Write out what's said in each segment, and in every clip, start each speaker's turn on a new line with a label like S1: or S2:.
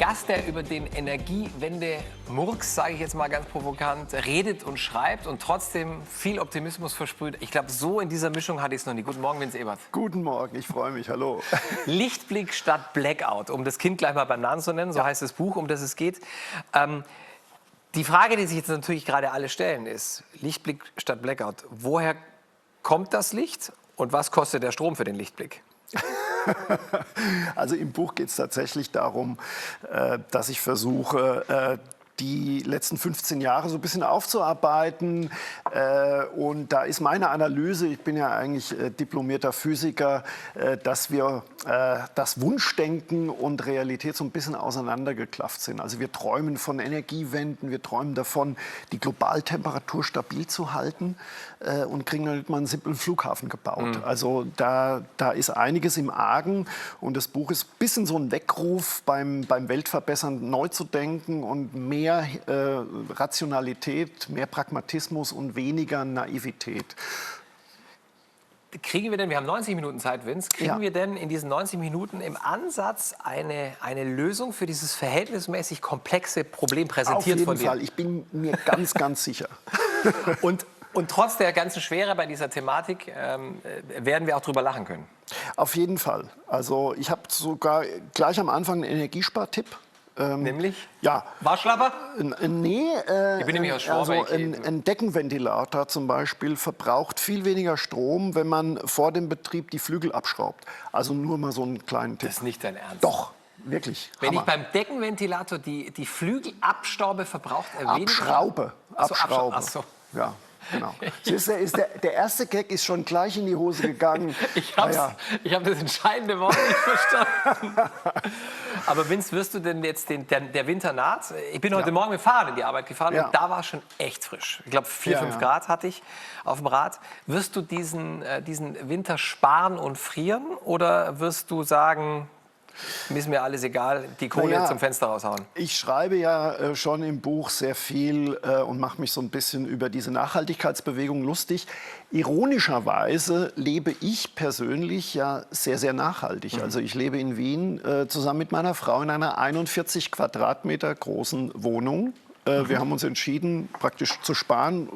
S1: Gast, der über den Energiewende-Murks, sage ich jetzt mal ganz provokant, redet und schreibt und trotzdem viel Optimismus versprüht. Ich glaube, so in dieser Mischung hatte ich es noch nie. Guten Morgen, Vince Ebert.
S2: Guten Morgen, ich freue mich. Hallo.
S1: Lichtblick statt Blackout, um das Kind gleich mal beim Namen zu nennen, so heißt das Buch, um das es geht. Die Frage, die sich jetzt natürlich gerade alle stellen, ist, Lichtblick statt Blackout. Woher kommt das Licht und was kostet der Strom für den Lichtblick?
S2: Also im Buch geht es tatsächlich darum, dass ich versuche, die letzten 15 Jahre so ein bisschen aufzuarbeiten. Und da ist meine Analyse, ich bin ja eigentlich diplomierter Physiker, dass wir das Wunschdenken und Realität so ein bisschen auseinandergeklafft sind. Also wir träumen von Energiewenden, wir träumen davon, die Globaltemperatur stabil zu halten und kriegen dann mal einen simplen Flughafen gebaut. Also da ist einiges im Argen und das Buch ist ein bisschen so ein Weckruf beim Weltverbessern neu zu denken und mehr Rationalität, mehr Pragmatismus und weniger Naivität.
S1: Kriegen wir denn, wir haben 90 Minuten Zeit, Vince, kriegen wir denn in diesen 90 Minuten im Ansatz eine Lösung für dieses verhältnismäßig komplexe Problem präsentiert von dir?
S2: Auf jeden Fall, ich bin mir ganz, ganz sicher.
S1: Und trotz der ganzen Schwere bei dieser Thematik werden wir auch drüber lachen können.
S2: Auf jeden Fall. Also ich habe sogar gleich am Anfang einen Energiespartipp.
S1: Nämlich?
S2: Ja.
S1: Waschlapper?
S2: Nee,
S1: ich bin nämlich aus Schwaben.
S2: also ein Deckenventilator zum Beispiel verbraucht viel weniger Strom, wenn man vor dem Betrieb die Flügel abschraubt. Also nur mal so einen kleinen Tipp.
S1: Das ist nicht dein Ernst?
S2: Doch, wirklich.
S1: Wenn
S2: Hammer.
S1: ich beim Deckenventilator die Flügel abstaube, verbraucht er weniger?
S2: Abschraube. Abschraube.
S1: Ach so.
S2: Ja. Genau. Der erste Gag ist schon gleich in die Hose gegangen.
S1: Ich habe das entscheidende Wort nicht verstanden. Aber Vince, wirst du denn jetzt, der Winter naht? Ich bin heute Morgen mit Fahrrad in die Arbeit gefahren und da war es schon echt frisch. Ich glaube 4-5 Grad hatte ich auf dem Rad. Wirst du diesen Winter sparen und frieren oder wirst du sagen, ist mir alles egal, die Kohle zum Fenster raushauen?
S2: Ich schreibe ja schon im Buch sehr viel und mache mich so ein bisschen über diese Nachhaltigkeitsbewegung lustig. Ironischerweise lebe ich persönlich ja sehr, sehr nachhaltig. Also ich lebe in Wien zusammen mit meiner Frau in einer 41 Quadratmeter großen Wohnung. Wir haben uns entschieden, praktisch zu sparen,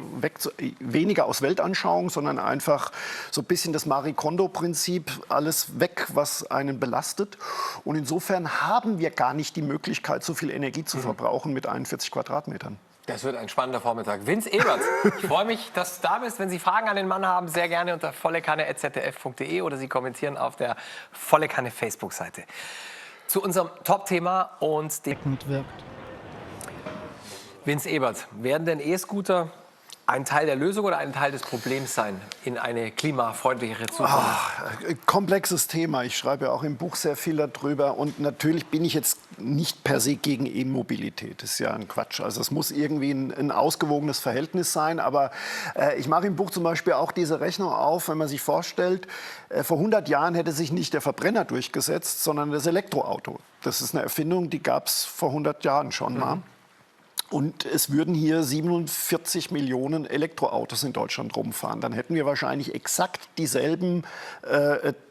S2: weniger aus Weltanschauung, sondern einfach so ein bisschen das Marie Kondo-Prinzip, alles weg, was einen belastet. Und insofern haben wir gar nicht die Möglichkeit, so viel Energie zu verbrauchen mit 41 Quadratmetern.
S1: Das wird ein spannender Vormittag. Vince Ebert, ich freue mich, dass du da bist. Wenn Sie Fragen an den Mann haben, sehr gerne unter vollekanne@zdf.de oder Sie kommentieren auf der Volle Kanne Facebook-Seite. Zu unserem Top-Thema und dem wirkt. Vince Ebert, werden denn E-Scooter ein Teil der Lösung oder ein Teil des Problems sein in eine klimafreundlichere Zukunft?
S2: Komplexes Thema. Ich schreibe ja auch im Buch sehr viel darüber. Und natürlich bin ich jetzt nicht per se gegen E-Mobilität. Das ist ja ein Quatsch. Also es muss irgendwie ein ausgewogenes Verhältnis sein. Aber ich mache im Buch zum Beispiel auch diese Rechnung auf, wenn man sich vorstellt, vor 100 Jahren hätte sich nicht der Verbrenner durchgesetzt, sondern das Elektroauto. Das ist eine Erfindung, die gab es vor 100 Jahren schon mal. Und es würden hier 47 Millionen Elektroautos in Deutschland rumfahren. Dann hätten wir wahrscheinlich exakt dieselben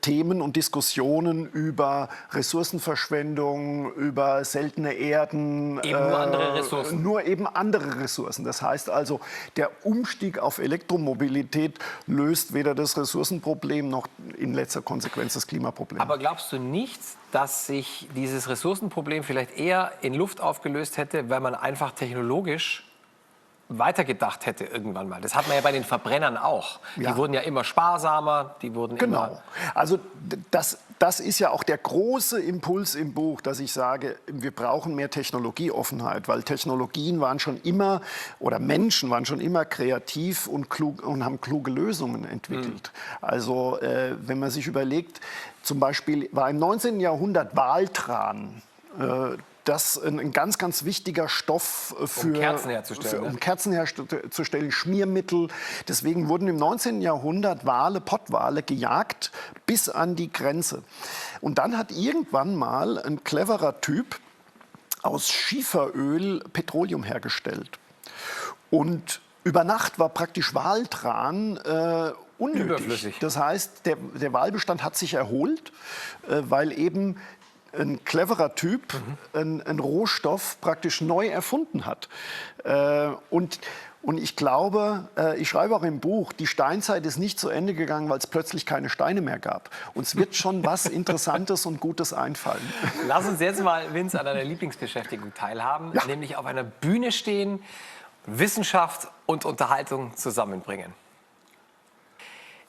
S2: Themen und Diskussionen über Ressourcenverschwendung, über seltene Erden.
S1: Eben nur andere Ressourcen.
S2: Nur eben andere Ressourcen. Das heißt also, der Umstieg auf Elektromobilität löst weder das Ressourcenproblem noch in letzter Konsequenz das Klimaproblem.
S1: Aber glaubst du nicht, dass sich dieses Ressourcenproblem vielleicht eher in Luft aufgelöst hätte, weil man einfach technologisch weitergedacht hätte irgendwann mal? Das hat man ja bei den Verbrennern auch. Die wurden ja immer sparsamer, die wurden immer...
S2: Also das ist ja auch der große Impuls im Buch, dass ich sage, wir brauchen mehr Technologieoffenheit, weil Technologien waren schon immer, oder Menschen waren schon immer kreativ und klug und haben kluge Lösungen entwickelt. Also wenn man sich überlegt, zum Beispiel war im 19. Jahrhundert Waltran das ein ganz, ganz wichtiger Stoff für,
S1: um Kerzen herzustellen.
S2: Um Kerzen herzustellen, Schmiermittel. Deswegen wurden im 19. Jahrhundert Pottwale gejagt bis an die Grenze. Und dann hat irgendwann mal ein cleverer Typ aus Schieferöl Petroleum hergestellt. Und über Nacht war praktisch Waltran unnötig.
S1: Überflüssig.
S2: Das heißt, der Walbestand hat sich erholt, weil eben ein cleverer Typ einen Rohstoff praktisch neu erfunden hat. Und ich glaube, ich schreibe auch im Buch, die Steinzeit ist nicht zu Ende gegangen, weil es plötzlich keine Steine mehr gab. Uns wird schon was Interessantes und Gutes einfallen.
S1: Lass uns jetzt mal, Vince, an deiner Lieblingsbeschäftigung teilhaben, nämlich auf einer Bühne stehen, Wissenschaft und Unterhaltung zusammenbringen.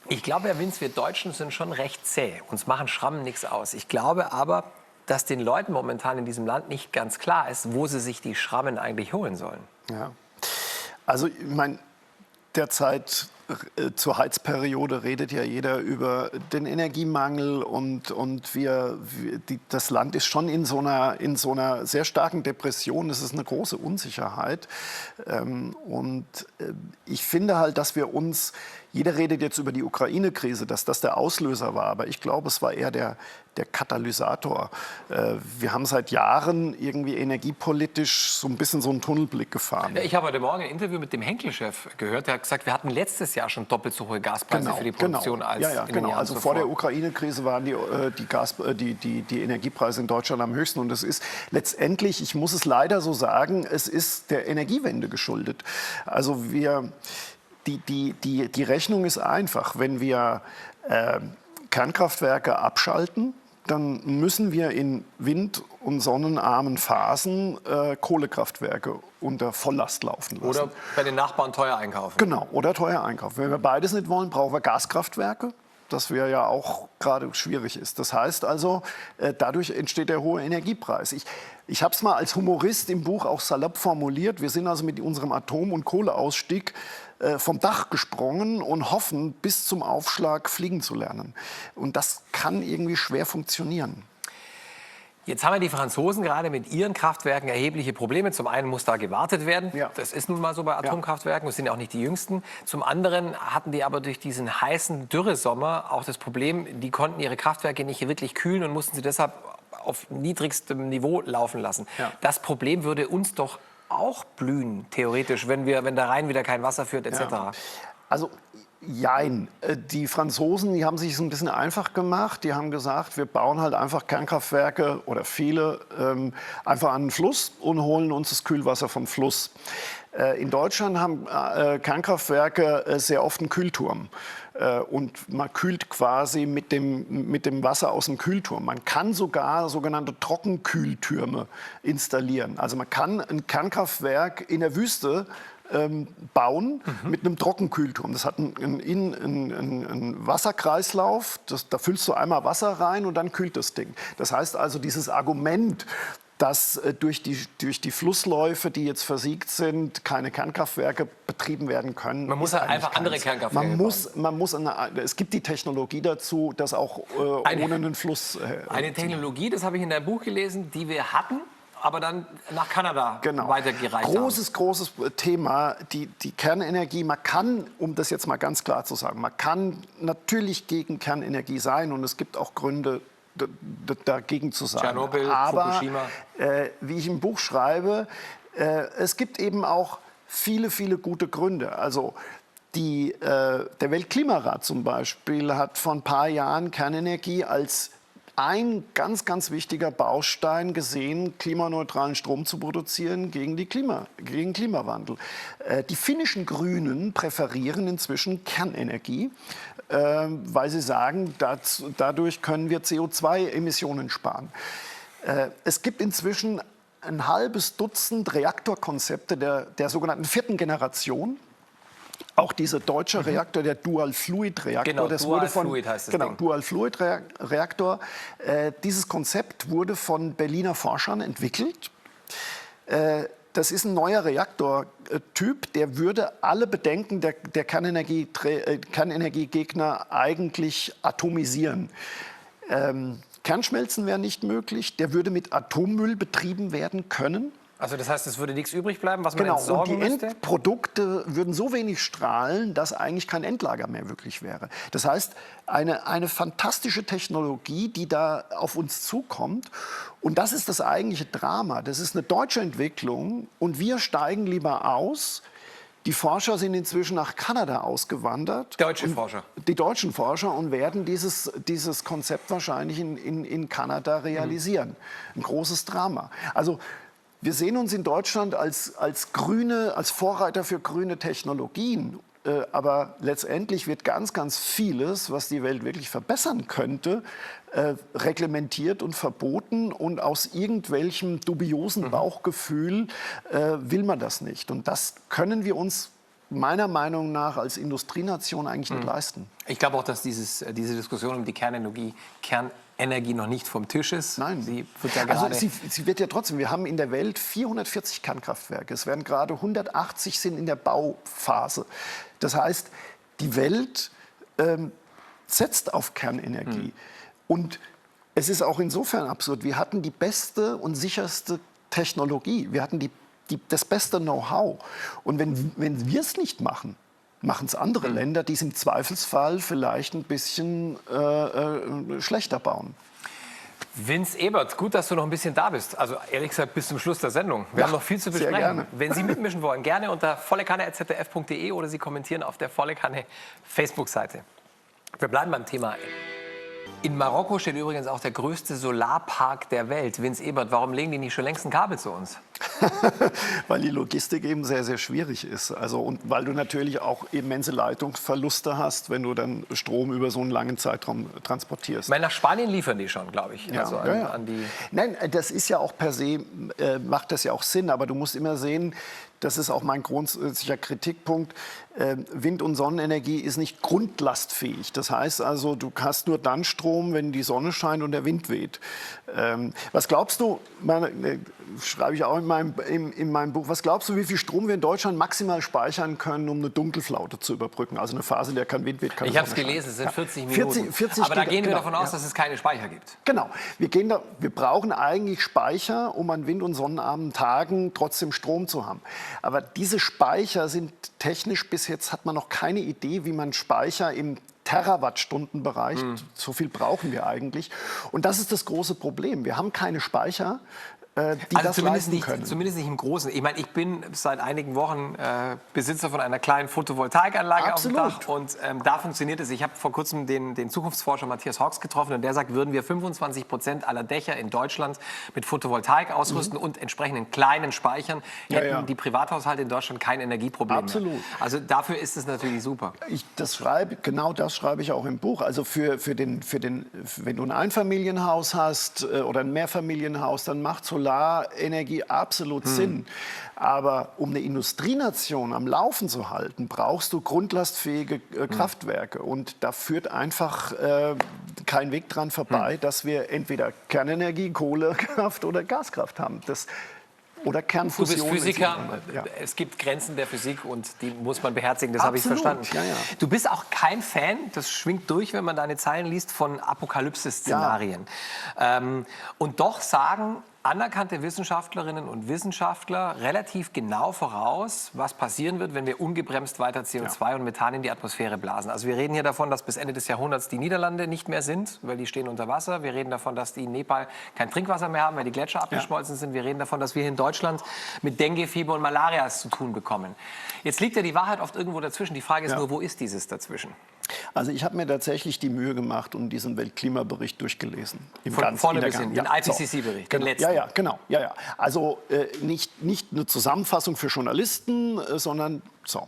S1: Ich glaube, Herr Vince, wir Deutschen sind schon recht zäh. Uns machen Schrammen nichts aus. Ich glaube aber, dass den Leuten momentan in diesem Land nicht ganz klar ist, wo sie sich die Schrammen eigentlich holen sollen.
S2: Ja. Also, ich meine, derzeit zur Heizperiode redet ja jeder über den Energiemangel und das Land ist schon in so einer sehr starken Depression. Das ist eine große Unsicherheit. Ich finde halt, dass wir uns, jeder redet jetzt über die Ukraine-Krise, dass das der Auslöser war, aber ich glaube, es war eher der Katalysator. Wir haben seit Jahren irgendwie energiepolitisch so ein bisschen so einen Tunnelblick gefahren.
S1: Ja, ich habe heute Morgen ein Interview mit dem Henkel-Chef gehört, der hat gesagt, wir hatten letztes Jahr schon doppelt so hohe Gaspreise für die Produktion als in den Jahren
S2: Also
S1: zuvor.
S2: vor der Ukraine-Krise waren die Energiepreise in Deutschland am höchsten. Und es ist letztendlich, ich muss es leider so sagen, es ist der Energiewende geschuldet. Also die Rechnung ist einfach. Wenn wir Kernkraftwerke abschalten, dann müssen wir in wind- und sonnenarmen Phasen Kohlekraftwerke unter Volllast laufen lassen.
S1: Oder bei den Nachbarn teuer einkaufen.
S2: Genau, oder teuer einkaufen. Wenn wir beides nicht wollen, brauchen wir Gaskraftwerke, das ja auch gerade schwierig ist. Das heißt also, dadurch entsteht der hohe Energiepreis. Ich habe es mal als Humorist im Buch auch salopp formuliert. Wir sind also mit unserem Atom- und Kohleausstieg vom Dach gesprungen und hoffen, bis zum Aufschlag fliegen zu lernen. Und das kann irgendwie schwer funktionieren.
S1: Jetzt haben ja die Franzosen gerade mit ihren Kraftwerken erhebliche Probleme. Zum einen muss da gewartet werden.
S2: Ja.
S1: Das ist nun mal so bei Atomkraftwerken. Das sind ja auch nicht die jüngsten. Zum anderen hatten die aber durch diesen heißen Dürresommer auch das Problem, die konnten ihre Kraftwerke nicht wirklich kühlen und mussten sie deshalb auf niedrigstem Niveau laufen lassen.
S2: Ja.
S1: Das Problem würde uns doch auch blühen, theoretisch, wenn der Rhein wieder kein Wasser führt, etc.
S2: Ja. Also, jein. Die Franzosen, die haben sich es ein bisschen einfach gemacht. Die haben gesagt, wir bauen halt einfach Kernkraftwerke oder viele einfach an den Fluss und holen uns das Kühlwasser vom Fluss. In Deutschland haben Kernkraftwerke sehr oft einen Kühlturm. Und man kühlt quasi mit dem Wasser aus dem Kühlturm. Man kann sogar sogenannte Trockenkühltürme installieren. Also man kann ein Kernkraftwerk in der Wüste bauen mit einem Trockenkühlturm. Das hat einen Wasserkreislauf, da füllst du einmal Wasser rein und dann kühlt das Ding. Das heißt also, dieses Argument, dass durch die Flussläufe, die jetzt versiegt sind, keine Kernkraftwerke betrieben werden können.
S1: Man muss halt einfach andere Kernkraftwerke
S2: bauen. Es gibt die Technologie dazu, das auch ohne einen Fluss...
S1: eine Technologie, das habe ich in deinem Buch gelesen, die wir hatten, aber dann nach Kanada weitergereicht haben.
S2: Großes Thema, die Kernenergie. Man kann, um das jetzt mal ganz klar zu sagen, man kann natürlich gegen Kernenergie sein und es gibt auch Gründe, dagegen zu sein.
S1: Tschernobyl,
S2: aber,
S1: Fukushima.
S2: Wie ich im Buch schreibe, es gibt eben auch viele gute Gründe. Also der Weltklimarat zum Beispiel hat vor ein paar Jahren Kernenergie als ein ganz wichtiger Baustein gesehen, klimaneutralen Strom zu produzieren gegen Klimawandel. Die finnischen Grünen präferieren inzwischen Kernenergie, weil sie sagen, dadurch können wir CO2-Emissionen sparen. Es gibt inzwischen ein halbes Dutzend Reaktorkonzepte der sogenannten vierten Generation. Auch dieser deutsche Reaktor, der Dual-Fluid-Reaktor.
S1: Genau, Dual-Fluid heißt das Ding.
S2: Dual-Fluid-Reaktor. Dieses Konzept wurde von Berliner Forschern entwickelt. Das ist ein neuer Reaktortyp, der würde alle Bedenken der Kernenergiegegner eigentlich atomisieren. Kernschmelzen wäre nicht möglich, der würde mit Atommüll betrieben werden können.
S1: Also das heißt, es würde nichts übrig bleiben, was man entsorgen müsste?
S2: Und die Endprodukte würden so wenig strahlen, dass eigentlich kein Endlager mehr wirklich wäre. Das heißt, eine fantastische Technologie, die da auf uns zukommt. Und das ist das eigentliche Drama. Das ist eine deutsche Entwicklung und wir steigen lieber aus, Die Forscher sind inzwischen nach Kanada ausgewandert.
S1: Deutsche Forscher.
S2: Die deutschen Forscher und werden dieses Konzept wahrscheinlich in Kanada realisieren. Ein großes Drama. Also wir sehen uns in Deutschland als Vorreiter für grüne Technologien. Aber letztendlich wird ganz, ganz vieles, was die Welt wirklich verbessern könnte, reglementiert und verboten. Und aus irgendwelchem dubiosen Bauchgefühl will man das nicht. Und das können wir uns meiner Meinung nach als Industrienation eigentlich nicht leisten.
S1: Ich glaube auch, dass diese Diskussion um die Kernenergie noch nicht vom Tisch ist.
S2: Nein.
S1: Sie wird ja gerade
S2: sie wird ja trotzdem. Wir haben in der Welt 440 Kernkraftwerke. Es werden gerade 180 sind in der Bauphase. Das heißt, die Welt setzt auf Kernenergie. Und es ist auch insofern absurd. Wir hatten die beste und sicherste Technologie. Wir hatten das beste Know-how. Und wenn wir es nicht machen, machen es andere Länder, die es im Zweifelsfall vielleicht ein bisschen schlechter bauen.
S1: Vince Ebert, gut, dass du noch ein bisschen da bist. Also ehrlich gesagt bis zum Schluss der Sendung. Wir haben noch viel zu besprechen.
S2: Sehr gerne.
S1: Wenn Sie mitmischen wollen, gerne unter vollekanne@zdf.de oder Sie kommentieren auf der Volle Kanne Facebook-Seite. Wir bleiben beim Thema. In Marokko steht übrigens auch der größte Solarpark der Welt. Vince Ebert, warum legen die nicht schon längst ein Kabel zu uns?
S2: Weil die Logistik eben sehr, sehr schwierig ist. Also, und weil du natürlich auch immense Leitungsverluste hast, wenn du dann Strom über so einen langen Zeitraum transportierst.
S1: Ich meine, nach Spanien liefern die schon, glaube ich.
S2: Ja,
S1: also an die
S2: Nein, das ist ja auch per se, macht das ja auch Sinn. Aber du musst immer sehen, das ist auch mein grundsätzlicher Kritikpunkt, Wind- und Sonnenenergie ist nicht grundlastfähig. Das heißt also, du hast nur dann Strom, wenn die Sonne scheint und der Wind weht. Was glaubst du, schreibe ich auch in meinem Buch, was glaubst du, wie viel Strom wir in Deutschland maximal speichern können, um eine Dunkelflaute zu überbrücken? Also eine Phase, in der kein Wind weht, kann
S1: Ich habe es gelesen, es sind 40 Minuten.
S2: 40
S1: Aber da gehen wir
S2: genau,
S1: davon aus, dass es keine Speicher gibt.
S2: Genau. Wir brauchen eigentlich Speicher, um an wind- und sonnenarmen Tagen trotzdem Strom zu haben. Aber diese Speicher sind technisch, bis jetzt hat man noch keine Idee, wie man Speicher im Terawattstundenbereich, so viel brauchen wir eigentlich. Und das ist das große Problem. Wir haben keine Speicher, die das leisten können.
S1: Zumindest nicht im Großen. Ich meine, ich bin seit einigen Wochen Besitzer von einer kleinen Photovoltaikanlage auf dem Dach. Und da funktioniert es. Ich habe vor kurzem den Zukunftsforscher Matthias Hawks getroffen. Und der sagt, würden wir 25% aller Dächer in Deutschland mit Photovoltaik ausrüsten und entsprechenden kleinen Speichern, hätten die Privathaushalte in Deutschland kein Energieproblem mehr. Also dafür ist es natürlich super.
S2: Genau das schreibe ich auch im Buch. Also wenn du ein Einfamilienhaus hast oder ein Mehrfamilienhaus, dann macht Solarenergie absolut Sinn. Aber um eine Industrienation am Laufen zu halten, brauchst du grundlastfähige Kraftwerke. Und da führt einfach kein Weg dran vorbei, dass wir entweder Kernenergie, Kohlekraft oder Gaskraft haben. Oder Kernfusion.
S1: Du bist Physiker,
S2: ja.
S1: Es gibt Grenzen der Physik und die muss man beherzigen, das habe ich verstanden.
S2: Ja, ja.
S1: Du bist auch kein Fan, das schwingt durch, wenn man deine Zeilen liest, von Apokalypse-Szenarien. Ja. Und doch sagen anerkannte Wissenschaftlerinnen und Wissenschaftler relativ genau voraus, was passieren wird, wenn wir ungebremst weiter CO2 und Methan in die Atmosphäre blasen. Also wir reden hier davon, dass bis Ende des Jahrhunderts die Niederlande nicht mehr sind, weil die stehen unter Wasser. Wir reden davon, dass die in Nepal kein Trinkwasser mehr haben, weil die Gletscher abgeschmolzen sind. Wir reden davon, dass wir hier in Deutschland mit Dengue, Fieber und Malaria zu tun bekommen. Jetzt liegt ja die Wahrheit oft irgendwo dazwischen. Die Frage ist nur, wo ist dieses dazwischen?
S2: Also ich habe mir tatsächlich die Mühe gemacht und diesen Weltklimabericht durchgelesen.
S1: Von vorne bis hin, den IPCC-Bericht, den letzten.
S2: Ja, genau. Ja. Also nicht eine Zusammenfassung für Journalisten, sondern so.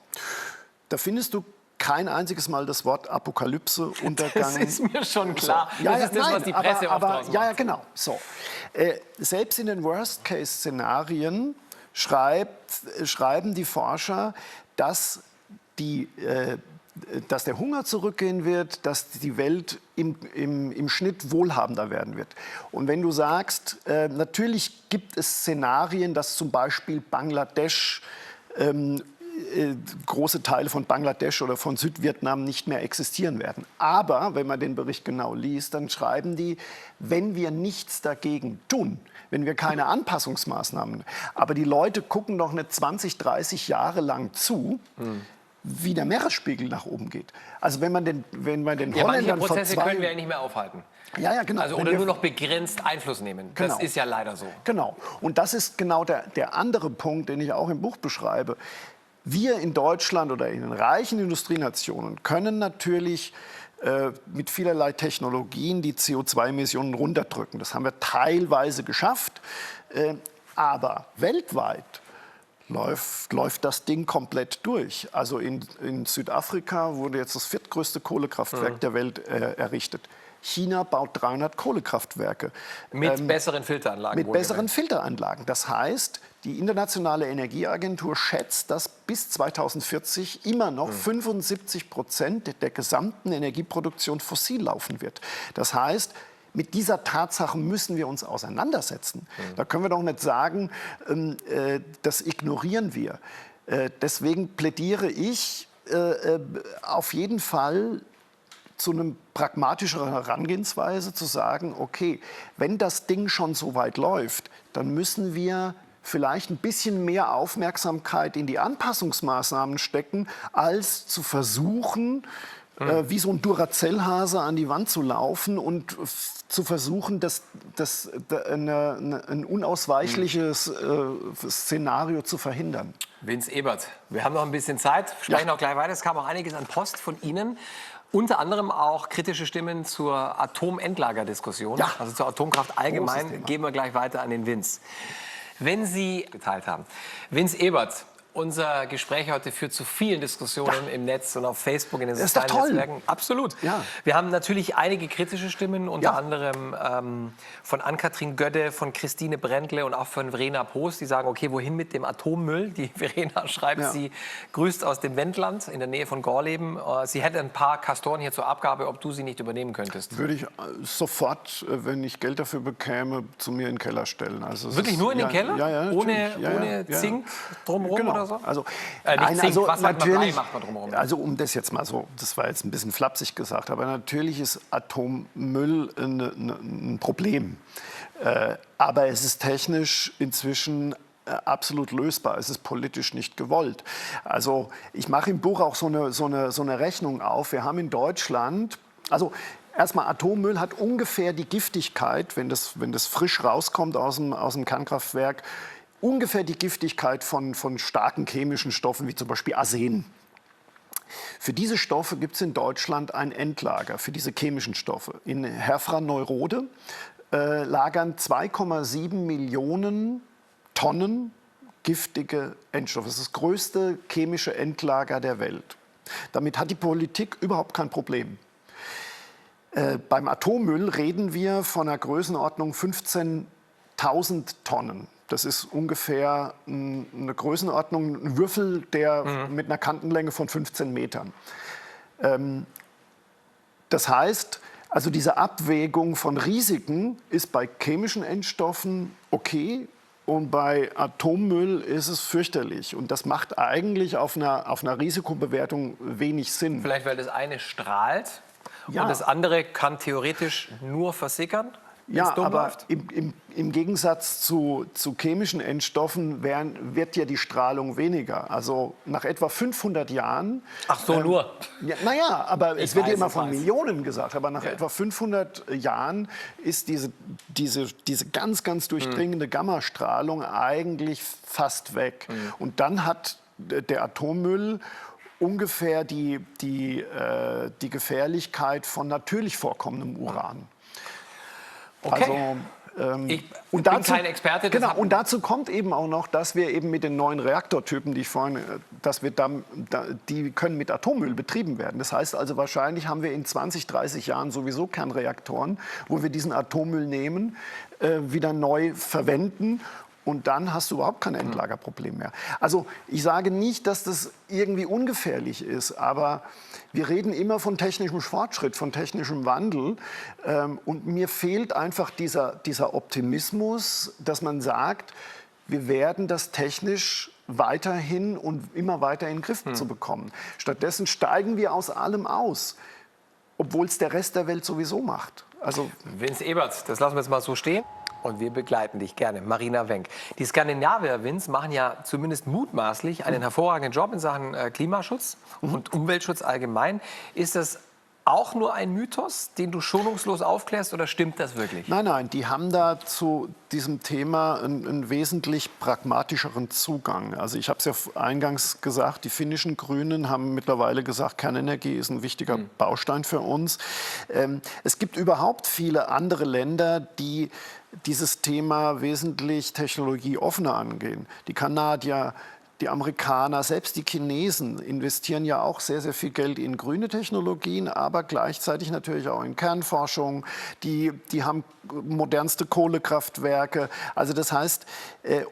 S2: Da findest du kein einziges Mal das Wort Apokalypse, Untergang.
S1: Das ist mir schon klar.
S2: So. Ja,
S1: das ist das, was die Presse oft draus macht.
S2: Ja, genau. So. Selbst in den Worst-Case-Szenarien schreiben die Forscher, dass der Hunger zurückgehen wird, dass die Welt im Schnitt wohlhabender werden wird. Und wenn du sagst, natürlich gibt es Szenarien, dass zum Beispiel Bangladesch, große Teile von Bangladesch oder von Südvietnam nicht mehr existieren werden. Aber wenn man den Bericht genau liest, dann schreiben die, wenn wir nichts dagegen tun, wenn wir keine Anpassungsmaßnahmen, aber die Leute gucken doch nicht 20, 30 Jahre lang zu, wie der Meeresspiegel nach oben geht. Also wenn man den
S1: Holländern manche Prozesse können wir ja nicht mehr aufhalten.
S2: Ja, genau.
S1: Also, oder nur noch begrenzt Einfluss nehmen.
S2: Genau.
S1: Das ist ja leider so.
S2: Genau. Und das ist genau der andere Punkt, den ich auch im Buch beschreibe. Wir in Deutschland oder in den reichen Industrienationen können natürlich mit vielerlei Technologien die CO2-Emissionen runterdrücken. Das haben wir teilweise geschafft, aber weltweit läuft das Ding komplett durch. Also in Südafrika wurde jetzt das viertgrößte Kohlekraftwerk der Welt errichtet. China baut 300 Kohlekraftwerke.
S1: Mit besseren Filteranlagen.
S2: Mit besseren Filteranlagen. Das heißt, die Internationale Energieagentur schätzt, dass bis 2040 immer noch 75% der gesamten Energieproduktion fossil laufen wird. Das heißt, mit dieser Tatsache müssen wir uns auseinandersetzen. Da können wir doch nicht sagen, das ignorieren wir. Deswegen plädiere ich auf jeden Fall zu einem pragmatischeren Herangehensweise, zu sagen, okay, wenn das Ding schon so weit läuft, dann müssen wir vielleicht ein bisschen mehr Aufmerksamkeit in die Anpassungsmaßnahmen stecken, als zu versuchen, wie so ein Duracell-Hase an die Wand zu laufen und zu versuchen, ein unausweichliches Szenario zu verhindern.
S1: Vince Ebert, wir haben noch ein bisschen Zeit, sprechen auch gleich weiter. Es kam auch einiges an Post von Ihnen. Unter anderem auch kritische Stimmen zur Atomendlagerdiskussion, also zur Atomkraft allgemein. Geben wir gleich weiter an den Vince. Wenn Sie geteilt haben, Vince Ebert, unser Gespräch heute führt zu vielen Diskussionen im Netz und auf Facebook, in den sozialen Netzwerken. Absolut. Ja. Wir haben natürlich einige kritische Stimmen, unter anderem von Ann-Kathrin Gödde, von Christine Brändle und auch von Verena Post, die sagen, okay, wohin mit dem Atommüll? Die Verena schreibt, sie grüßt aus dem Wendland in der Nähe von Gorleben. Sie hätte ein paar Kastoren hier zur Abgabe, ob du sie nicht übernehmen könntest.
S2: Würde ich sofort, wenn ich Geld dafür bekäme, zu mir in den Keller stellen. Also
S1: wirklich nur in den Keller?
S2: Ja,
S1: ohne Zink drumherum oder so?
S2: Also,
S1: was natürlich, macht man drumherum?
S2: Also um das jetzt mal so, das war jetzt ein bisschen flapsig gesagt, aber natürlich ist Atommüll ein Problem. Aber es ist technisch inzwischen absolut lösbar. Es ist politisch nicht gewollt. Also ich mache im Buch auch so eine Rechnung auf. Wir haben in Deutschland, also erstmal, Atommüll hat ungefähr die Giftigkeit, wenn das frisch rauskommt aus dem Kernkraftwerk, ungefähr die Giftigkeit von starken chemischen Stoffen, wie zum Beispiel Arsen. Für diese Stoffe gibt es in Deutschland ein Endlager, für diese chemischen Stoffe. In Herfra-Neurode lagern 2,7 Millionen Tonnen giftige Endstoffe. Das ist das größte chemische Endlager der Welt. Damit hat die Politik überhaupt kein Problem. Beim Atommüll reden wir von einer Größenordnung 15.000 Tonnen. Das ist ungefähr eine Größenordnung, ein Würfel, der mit einer Kantenlänge von 15 Metern. Das heißt, also diese Abwägung von Risiken ist bei chemischen Endstoffen okay und bei Atommüll ist es fürchterlich. Und das macht eigentlich auf einer Risikobewertung wenig Sinn.
S1: Vielleicht, weil das eine strahlt und das andere kann theoretisch nur versickern?
S2: Ja, aber im Gegensatz zu chemischen Endstoffen wird ja die Strahlung weniger. Also nach etwa 500 Jahren...
S1: Ach so, nur?
S2: Ja, naja, aber es wird ja immer von Millionen gesagt. Aber nach etwa 500 Jahren ist diese ganz, ganz durchdringende Gammastrahlung eigentlich fast weg. Und dann hat der Atommüll ungefähr die Gefährlichkeit von natürlich vorkommendem Uran.
S1: Okay.
S2: Also,
S1: ich bin kein Experte.
S2: Genau, und dazu kommt eben auch noch, dass wir eben mit den neuen Reaktortypen, die können mit Atommüll betrieben werden. Das heißt also, wahrscheinlich haben wir in 20, 30 Jahren sowieso Kernreaktoren, wo wir diesen Atommüll nehmen, wieder neu verwenden. Und dann hast du überhaupt kein Endlagerproblem mehr. Also ich sage nicht, dass das irgendwie ungefährlich ist, aber wir reden immer von technischem Fortschritt, von technischem Wandel. Und mir fehlt einfach dieser Optimismus, dass man sagt, wir werden das technisch weiterhin und immer weiter in den Griff zu bekommen. Stattdessen steigen wir aus allem aus, obwohl es der Rest der Welt sowieso macht. Also
S1: Vince Ebert, das lassen wir jetzt mal so stehen. Und wir begleiten dich gerne. Marina Wenck. Die Skandinavier, Vince, machen ja zumindest mutmaßlich einen hervorragenden Job in Sachen Klimaschutz und Umweltschutz allgemein. Ist das auch nur ein Mythos, den du schonungslos aufklärst, oder stimmt das wirklich?
S2: Nein, nein, die haben da zu diesem Thema einen wesentlich pragmatischeren Zugang. Also ich habe es ja eingangs gesagt, die finnischen Grünen haben mittlerweile gesagt, Kernenergie ist ein wichtiger Baustein für uns. Es gibt überhaupt viele andere Länder, die dieses Thema wesentlich technologieoffener angehen. Die Kanadier, die Amerikaner, selbst die Chinesen investieren ja auch sehr, sehr viel Geld in grüne Technologien, aber gleichzeitig natürlich auch in Kernforschung. Die haben modernste Kohlekraftwerke. Also das heißt,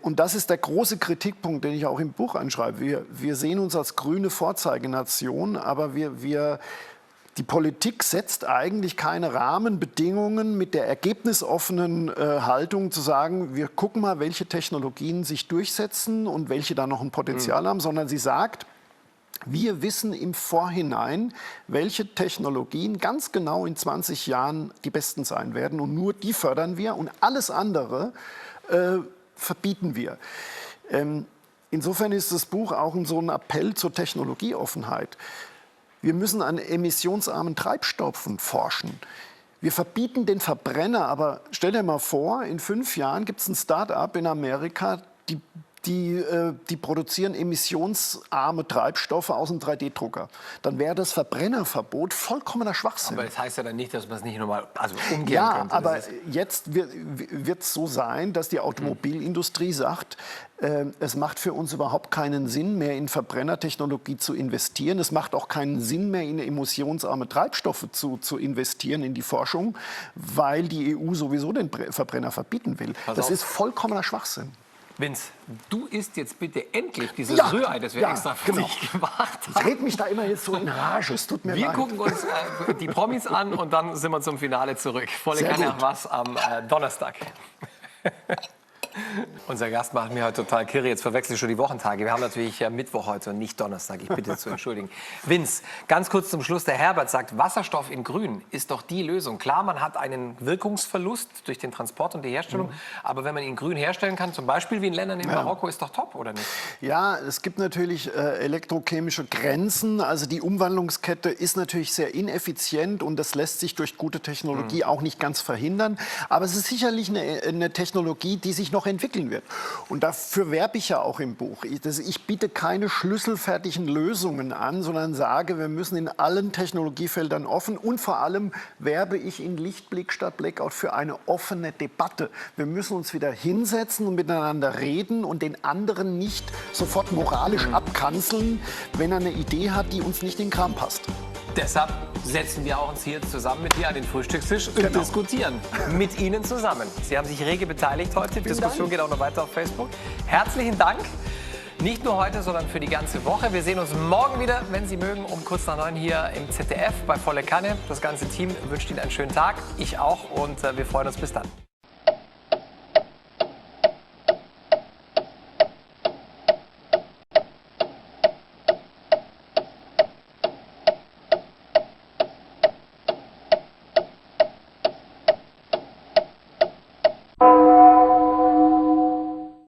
S2: und das ist der große Kritikpunkt, den ich auch im Buch anschreibe. Wir sehen uns als grüne Vorzeigenation, aber die Politik setzt eigentlich keine Rahmenbedingungen mit der ergebnisoffenen Haltung zu sagen, wir gucken mal, welche Technologien sich durchsetzen und welche da noch ein Potenzial haben, sondern sie sagt, wir wissen im Vorhinein, welche Technologien ganz genau in 20 Jahren die besten sein werden und nur die fördern wir und alles andere verbieten wir. Insofern ist das Buch auch so ein Appell zur Technologieoffenheit. Wir müssen an emissionsarmen Treibstoffen forschen. Wir verbieten den Verbrenner, aber stell dir mal vor, in 5 Jahren gibt es ein Start-up in Amerika, die produzieren emissionsarme Treibstoffe aus einem 3D-Drucker. Dann wäre das Verbrennerverbot vollkommener Schwachsinn.
S1: Aber das heißt ja dann nicht, dass man es nicht nochmal umgehen könnte.
S2: Ja, aber jetzt wird es so sein, dass die Automobilindustrie sagt, es macht für uns überhaupt keinen Sinn mehr, in Verbrennertechnologie zu investieren. Es macht auch keinen Sinn mehr, in emissionsarme Treibstoffe zu investieren, in die Forschung, weil die EU sowieso den Verbrenner verbieten will. Das ist vollkommener Schwachsinn.
S1: Vince, du isst jetzt bitte endlich dieses Rührei, das wir extra für dich gemacht haben.
S2: Ich rede mich da immer jetzt so in Rage, es tut mir leid.
S1: Wir gucken uns die Promis an und dann sind wir zum Finale zurück. Volle Kanne was am Donnerstag. Unser Gast macht mir heute total kirre. Jetzt verwechsel ich schon die Wochentage. Wir haben natürlich Mittwoch heute und nicht Donnerstag. Ich bitte zu entschuldigen. Vince, ganz kurz zum Schluss. Der Herbert sagt, Wasserstoff in Grün ist doch die Lösung. Klar, man hat einen Wirkungsverlust durch den Transport und die Herstellung. Aber wenn man ihn grün herstellen kann, zum Beispiel wie in Ländern in Marokko, ist doch top, oder nicht?
S2: Ja, es gibt natürlich elektrochemische Grenzen. Also die Umwandlungskette ist natürlich sehr ineffizient und das lässt sich durch gute Technologie auch nicht ganz verhindern. Aber es ist sicherlich eine Technologie, die sich noch entwickeln wird. Und dafür werbe ich ja auch im Buch. Ich biete keine schlüsselfertigen Lösungen an, sondern sage, wir müssen in allen Technologiefeldern offen und vor allem werbe ich in Lichtblick statt Blackout für eine offene Debatte. Wir müssen uns wieder hinsetzen und miteinander reden und den anderen nicht sofort moralisch abkanzeln, wenn er eine Idee hat, die uns nicht in den Kram passt.
S1: Deshalb setzen wir uns hier zusammen mit dir an den Frühstückstisch und diskutieren mit Ihnen zusammen. Sie haben sich rege beteiligt heute. Die Diskussion geht auch noch weiter auf Facebook. Herzlichen Dank. Nicht nur heute, sondern für die ganze Woche. Wir sehen uns morgen wieder, wenn Sie mögen, um kurz nach 9 hier im ZDF bei Volle Kanne. Das ganze Team wünscht Ihnen einen schönen Tag. Ich auch und wir freuen uns. Bis dann.